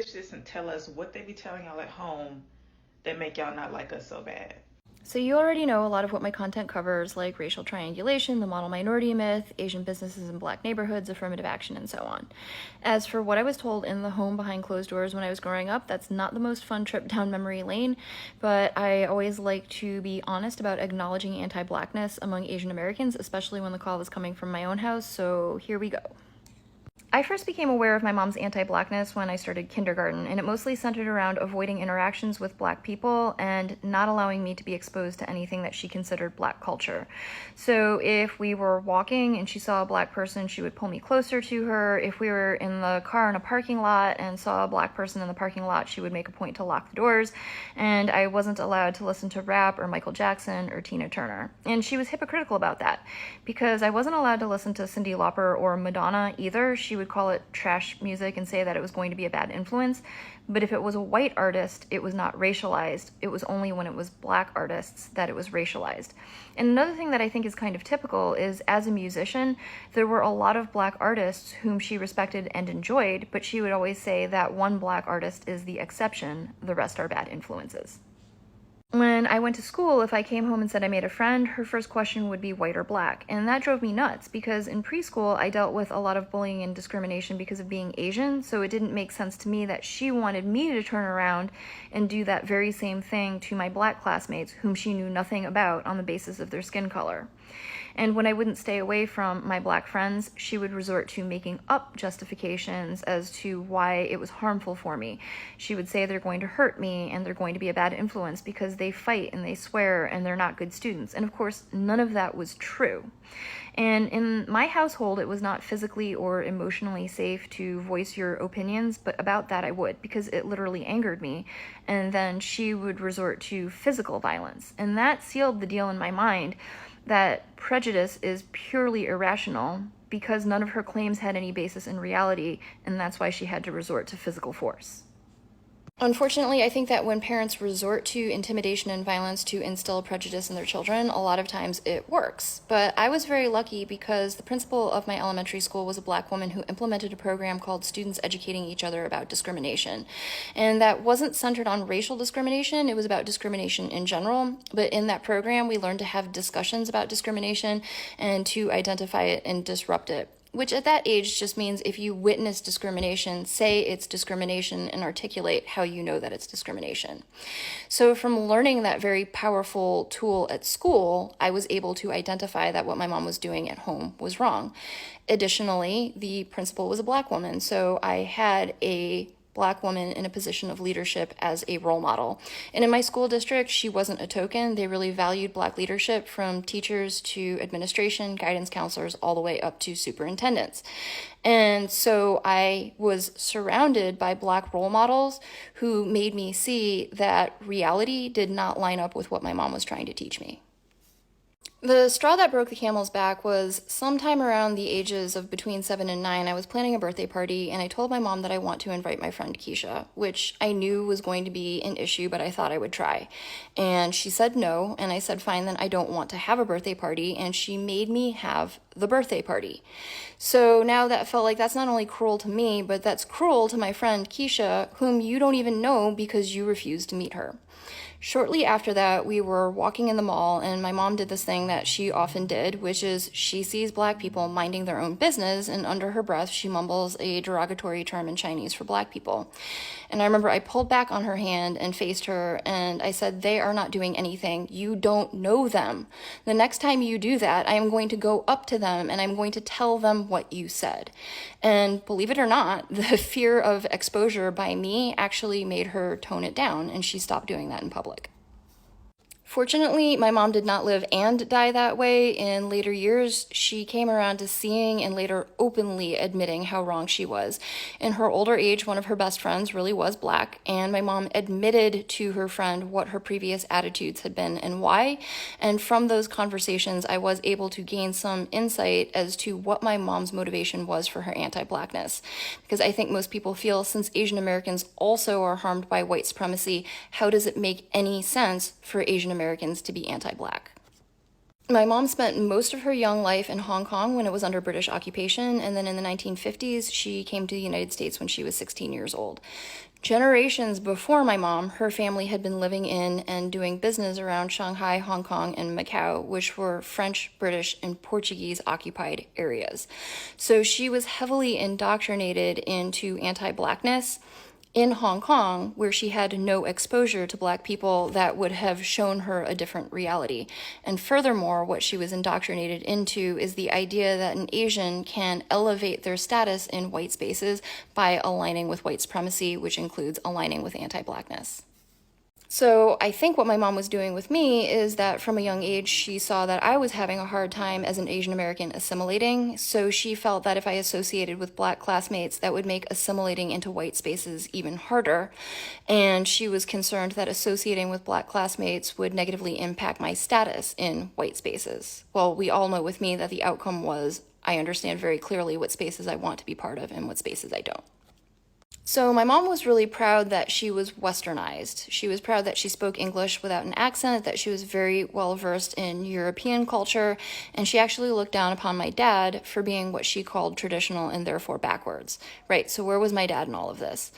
This and tell us what they be telling y'all at home that make y'all not like us so bad. So you already know a lot of what my content covers, like racial triangulation, the model minority myth, Asian businesses in black neighborhoods, affirmative action, and so on. As for what I was told in the home behind closed doors when I was growing up, that's not the most fun trip down memory lane, but I always like to be honest about acknowledging anti-blackness among Asian Americans, especially when the call was coming from my own house, so here we go. I first became aware of my mom's anti-blackness when I started kindergarten, and it mostly centered around avoiding interactions with black people and not allowing me to be exposed to anything that she considered black culture. So if we were walking and she saw a black person, she would pull me closer to her. If we were in the car in a parking lot and saw a black person in the parking lot, she would make a point to lock the doors, and I wasn't allowed to listen to rap or Michael Jackson or Tina Turner. And she was hypocritical about that, because I wasn't allowed to listen to Cyndi Lauper or Madonna either. She would call it trash music and say that it was going to be a bad influence. But if it was a white artist, it was not racialized. It was only when it was black artists that it was racialized. And another thing that I think is kind of typical is, as a musician, there were a lot of black artists whom she respected and enjoyed, but she would always say that one black artist is the exception, the rest are bad influences. When I went to school, if I came home and said I made a friend, her first question would be white or black. And that drove me nuts, because in preschool, I dealt with a lot of bullying and discrimination because of being Asian, so it didn't make sense to me that she wanted me to turn around and do that very same thing to my black classmates, whom she knew nothing about, on the basis of their skin color. And when I wouldn't stay away from my black friends, she would resort to making up justifications as to why it was harmful for me. She would say they're going to hurt me and they're going to be a bad influence because they fight and they swear and they're not good students. And of course, none of that was true. And in my household, it was not physically or emotionally safe to voice your opinions, but about that I would, because it literally angered me. And then she would resort to physical violence. And that sealed the deal in my mind that prejudice is purely irrational, because none of her claims had any basis in reality, and that's why she had to resort to physical force. Unfortunately, I think that when parents resort to intimidation and violence to instill prejudice in their children, a lot of times it works. But I was very lucky, because the principal of my elementary school was a black woman who implemented a program called Students Educating Each Other About Discrimination. And that wasn't centered on racial discrimination, it was about discrimination in general. But in that program, we learned to have discussions about discrimination and to identify it and disrupt it. Which at that age just means, if you witness discrimination, say it's discrimination and articulate how you know that it's discrimination. So from learning that very powerful tool at school, I was able to identify that what my mom was doing at home was wrong. Additionally, the principal was a black woman, so I had a black woman in a position of leadership as a role model. And in my school district, she wasn't a token. They really valued black leadership, from teachers to administration, guidance counselors, all the way up to superintendents. And so I was surrounded by black role models who made me see that reality did not line up with what my mom was trying to teach me. The straw that broke the camel's back was sometime around the ages of between 7 and 9. I was planning a birthday party, and I told my mom that I want to invite my friend Keisha, which I knew was going to be an issue, but I thought I would try. And she said no, and I said, fine, then I don't want to have a birthday party, and she made me have the birthday party. So now that felt like that's not only cruel to me, but that's cruel to my friend Keisha, whom you don't even know because you refused to meet her. Shortly after that, we were walking in the mall, and my mom did this thing that she often did, which is she sees black people minding their own business, and under her breath, she mumbles a derogatory term in Chinese for black people. And I remember I pulled back on her hand and faced her, and I said, they are not doing anything. You don't know them. The next time you do that, I am going to go up to them, and I'm going to tell them what you said. And believe it or not, the fear of exposure by me actually made her tone it down, and she stopped doing that in public. Fortunately, my mom did not live and die that way. In later years, she came around to seeing and later openly admitting how wrong she was. In her older age, one of her best friends really was black, and my mom admitted to her friend what her previous attitudes had been and why. And from those conversations, I was able to gain some insight as to what my mom's motivation was for her anti-blackness. Because I think most people feel, since Asian Americans also are harmed by white supremacy, how does it make any sense for Asian Americans to be anti-black? My mom spent most of her young life in Hong Kong when it was under British occupation, and then in the 1950s, she came to the United States when she was 16 years old. Generations before my mom, her family had been living in and doing business around Shanghai, Hong Kong, and Macau, which were French, British, and Portuguese occupied areas. So she was heavily indoctrinated into anti-Blackness in Hong Kong, where she had no exposure to Black people that would have shown her a different reality. And furthermore, what she was indoctrinated into is the idea that an Asian can elevate their status in white spaces by aligning with white supremacy, which includes aligning with anti-Blackness. So I think what my mom was doing with me is that from a young age, she saw that I was having a hard time as an Asian American assimilating. So she felt that if I associated with Black classmates, that would make assimilating into white spaces even harder. And she was concerned that associating with Black classmates would negatively impact my status in white spaces. Well, we all know with me that the outcome was I understand very clearly what spaces I want to be part of and what spaces I don't. So my mom was really proud that she was westernized. She was proud that she spoke English without an accent, that she was very well versed in European culture, and she actually looked down upon my dad for being what she called traditional and therefore backwards. Right, so where was my dad in all of this?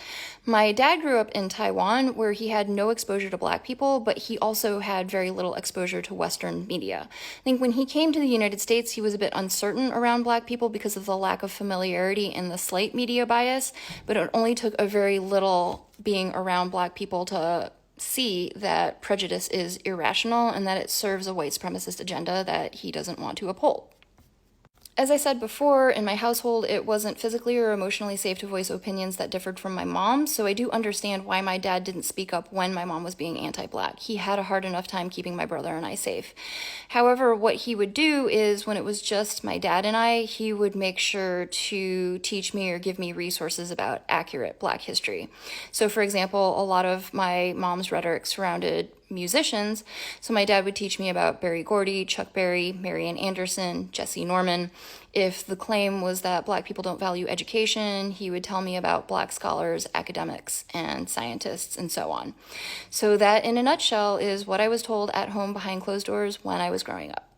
My dad grew up in Taiwan, where he had no exposure to Black people, but he also had very little exposure to Western media. I think when he came to the United States, he was a bit uncertain around Black people because of the lack of familiarity and the slight media bias, but it only took a very little being around Black people to see that prejudice is irrational and that it serves a white supremacist agenda that he doesn't want to uphold. As I said before, in my household, it wasn't physically or emotionally safe to voice opinions that differed from my mom, so I do understand why my dad didn't speak up when my mom was being anti-Black. He had a hard enough time keeping my brother and I safe. However, what he would do is when it was just my dad and I, he would make sure to teach me or give me resources about accurate Black history. So, for example, a lot of my mom's rhetoric surrounded musicians. So my dad would teach me about Berry Gordy, Chuck Berry, Marian Anderson, Jesse Norman. If the claim was that Black people don't value education, he would tell me about Black scholars, academics, and scientists, and so on. So that, in a nutshell, is what I was told at home behind closed doors when I was growing up.